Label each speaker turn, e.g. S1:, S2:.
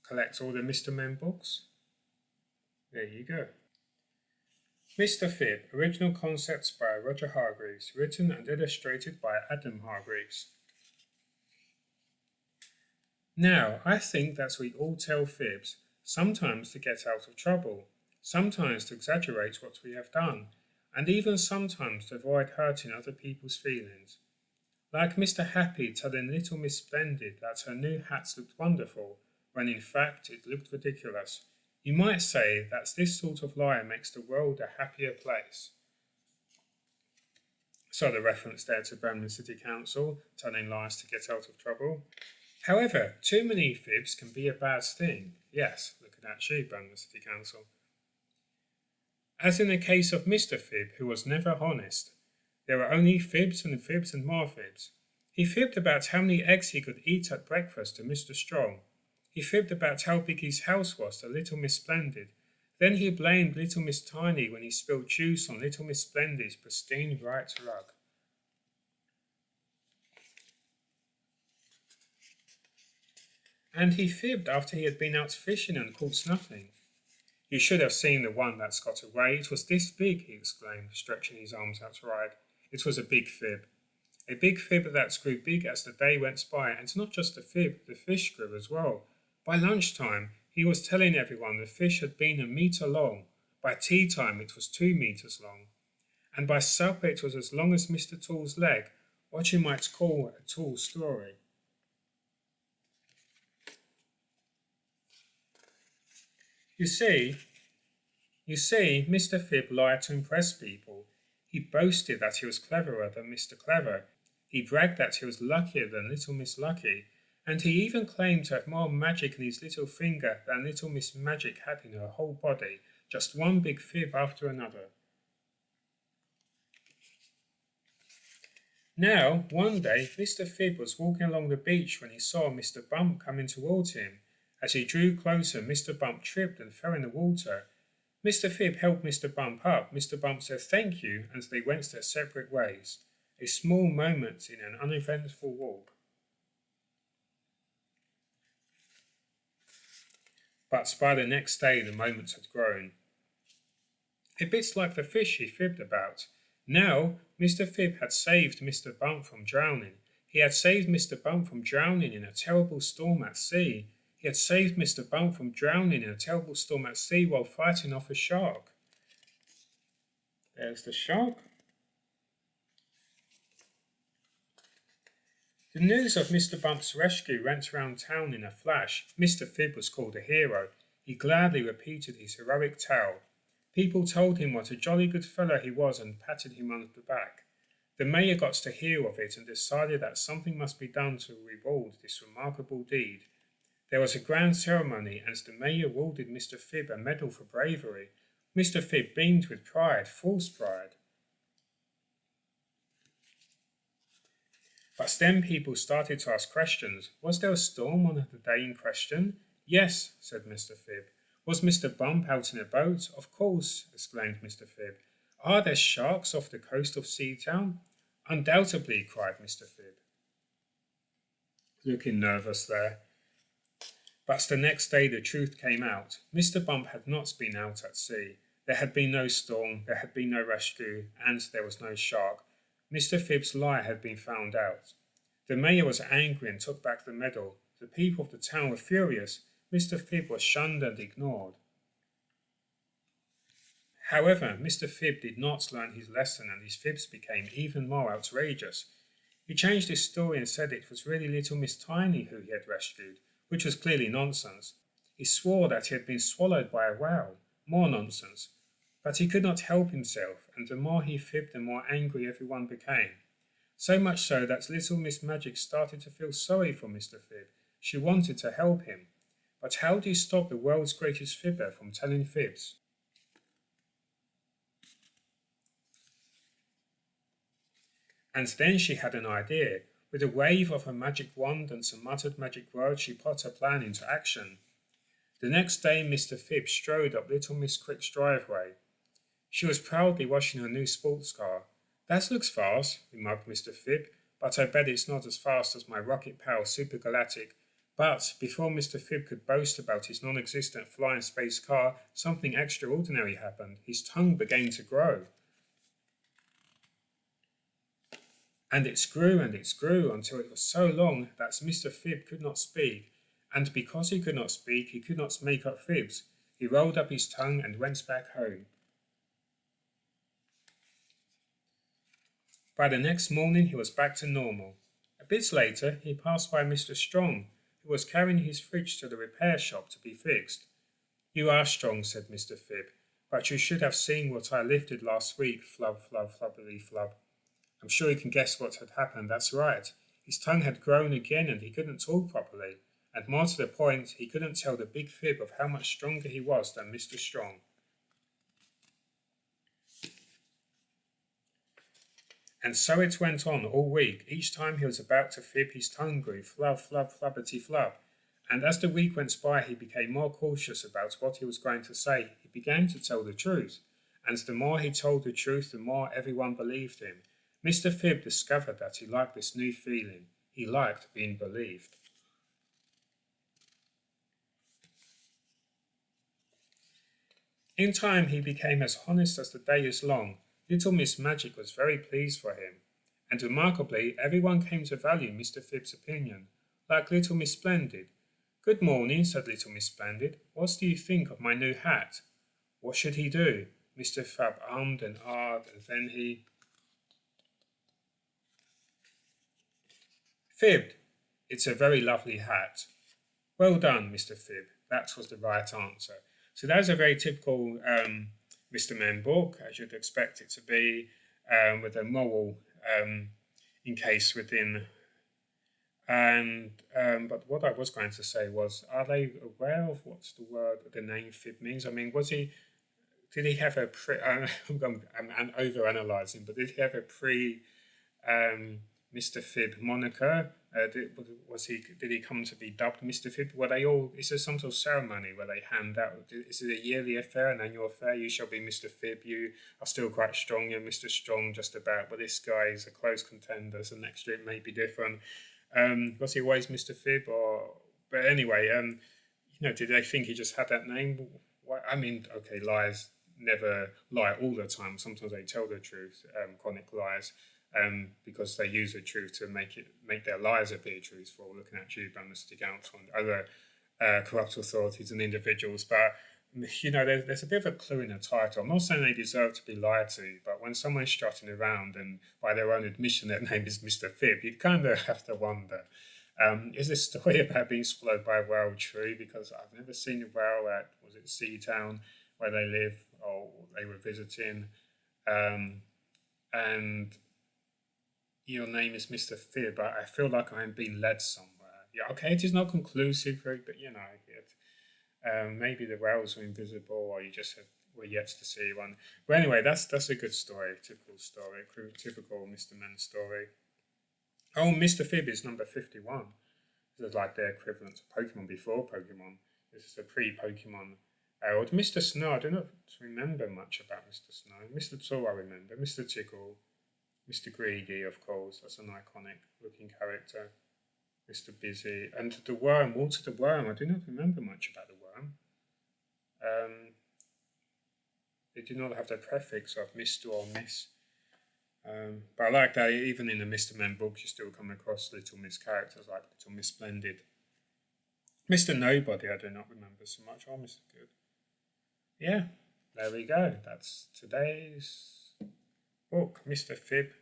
S1: collect all the Mr. Men books. There you go. Mr. Fib, original concepts by Roger Hargreaves, written and illustrated by Adam Hargreaves. Now, I think that we all tell fibs, sometimes to get out of trouble, sometimes to exaggerate what we have done, and even sometimes to avoid hurting other people's feelings. Like Mr. Happy telling little Miss Splendid that her new hats looked wonderful, when in fact it looked ridiculous. You might say that this sort of lie makes the world a happier place. So the reference there to Birmingham City Council, telling lies to get out of trouble. However, too many fibs can be a bad thing. Yes, looking at you, Birmingham City Council. As in the case of Mr. Fib, who was never honest. There were only fibs and more fibs. He fibbed about how many eggs he could eat at breakfast to Mr. Strong. He fibbed about how big his house was to little Miss Splendid. Then he blamed little Miss Tiny when he spilled juice on little Miss Splendid's pristine bright rug. And he fibbed after he had been out fishing and caught nothing. You should have seen the one that's got away. It was this big, he exclaimed, stretching his arms out wide. It was a big fib. A big fib that grew big as the day went by, and not just the fib, the fish grew as well. By lunchtime, he was telling everyone the fish had been 1 metre long. By tea time, it was 2 metres long. And by supper, it was as long as Mr. Tall's leg, what you might call a tall story. You see, Mr. Fib lied to impress people. He boasted that he was cleverer than Mr. Clever. He bragged that he was luckier than little Miss Lucky. And he even claimed to have more magic in his little finger than little Miss Magic had in her whole body, just one big fib after another. Now, one day, Mr. Fib was walking along the beach when he saw Mr. Bump coming towards him. As he drew closer, Mr. Bump tripped and fell in the water. Mr. Fib helped Mr. Bump up. Mr. Bump said thank you, and they went their separate ways. A small moment in an uneventful walk. But by the next day the moments had grown. A bit like the fish he fibbed about. Now, Mr. Fib had saved Mr. Bump from drowning. He had saved Mr. Bump from drowning in a terrible storm at sea. He had saved Mr. Bump from drowning in a terrible storm at sea while fighting off a shark. There's the shark. The news of Mr. Bump's rescue went round town in a flash. Mr. Fib was called a hero. He gladly repeated his heroic tale. People told him what a jolly good fellow he was and patted him on the back. The mayor got to hear of it and decided that something must be done to reward this remarkable deed. There was a grand ceremony, and the mayor awarded Mr. Fib a medal for bravery. Mr. Fib beamed with pride, false pride. But then people started to ask questions. Was there a storm on the day in question? Yes, said Mr. Fib. Was Mr. Bump out in a boat? Of course, exclaimed Mr. Fib. Are there sharks off the coast of Seatown? Undoubtedly, cried Mr. Fib, looking nervous there. But the next day the truth came out. Mr. Bump had not been out at sea. There had been no storm, there had been no rescue, and there was no shark. Mr. Fib's lie had been found out. The mayor was angry and took back the medal. The people of the town were furious. Mr. Fib was shunned and ignored. However, Mr. Fib did not learn his lesson, and his fibs became even more outrageous. He changed his story and said it was really little Miss Tiny who he had rescued, which was clearly nonsense. He swore that he had been swallowed by a whale. More nonsense. But he could not help himself, and the more he fibbed, the more angry everyone became. So much so that little Miss Magic started to feel sorry for Mr. Fib. She wanted to help him. But how do you stop the world's greatest fibber from telling fibs? And then she had an idea. With a wave of her magic wand and some muttered magic words, she put her plan into action. The next day, Mr. Fib strode up little Miss Quick's driveway. She was proudly washing her new sports car. That looks fast, remarked Mr. Fib, but I bet it's not as fast as my rocket pal Supergalactic. But before Mr. Phibb could boast about his non-existent flying space car, something extraordinary happened. His tongue began to grow. And it grew until it was so long that Mr. Phibb could not speak. And because he could not speak, he could not make up fibs. He rolled up his tongue and went back home. By the next morning, he was back to normal. A bit later, he passed by Mr. Strong, who was carrying his fridge to the repair shop to be fixed. "You are strong," said Mr. Phibb, "but you should have seen what I lifted last week, flub, flub, flubbity, flub." I'm sure you can guess what had happened. That's right. His tongue had grown again and he couldn't talk properly. And more to the point, he couldn't tell the big fib of how much stronger he was than Mr. Strong. And so it went on all week. Each time he was about to fib, his tongue grew, flub, flub, flubbity, flub. And as the week went by, he became more cautious about what he was going to say. He began to tell the truth. And the more he told the truth, the more everyone believed him. Mr. Phibb discovered that he liked this new feeling. He liked being believed. In time, he became as honest as the day is long. Little Miss Magic was very pleased for him. And remarkably, everyone came to value Mr. Phibb's opinion, like Little Miss Splendid. "Good morning," said Little Miss Splendid. "What do you think of my new hat?" What should he do? Mr. Phibb ummed and ahed, and then he fibbed. "It's a very lovely hat." "Well done, Mr. Phibb." That was the right answer. So that's a very typical Mr. Men book, as you'd expect it to be, with a moral encased within. And but what I was going to say was, are they aware of what's the name Phibb means? I mean, did he have a I'm over-analysing, but did he have a Mr. Phibb moniker? Did he come to be dubbed Mr. Phibb? Is there some sort of ceremony where they hand out, is it a yearly affair, an annual affair? You shall be Mr. Phibb, you are still quite strong, you're Mr. Strong just about, but this guy is a close contender, so next year it may be different. Was he always Mr. Phibb? But anyway, did they think he just had that name? I mean, okay, lies never lie all the time. Sometimes they tell the truth, chronic lies. Because they use the truth to make their lies appear truthful, looking at you, Birmingham City Council and other corrupt authorities and individuals. But, there's a bit of a clue in the title. I'm not saying they deserve to be lied to, but when someone's strutting around and by their own admission their name is Mr. Phibb, you kind of have to wonder, is this story about being swallowed by a whale true? Because I've never seen a whale at, was it Seatown, where they live, or they were visiting, and your name is Mr. Phibb. I feel like I'm being led somewhere. Yeah, okay, it is not conclusive, but maybe the whales were invisible, or you just were yet to see one. But anyway, that's a good story, typical Mr. Men story. Oh, Mr. Phibb is number 51. This is like the equivalent to Pokemon before Pokemon. This is a pre-Pokemon. Or Mr. Snow, I do not remember much about Mr. Snow. Mr. Tall I remember. Mr. Tickle. Mr. Greedy, of course, that's an iconic looking character. Mr. Busy. And the worm, Walter the Worm, I do not remember much about the worm. They do not have the prefix of Mr. or Miss. But I like that even in the Mr. Men books you still come across Little Miss characters like Little Miss Splendid. Mr. Nobody I do not remember so much. Oh, Mr. Good. Yeah, there we go. That's today's book, Mr. Phibb.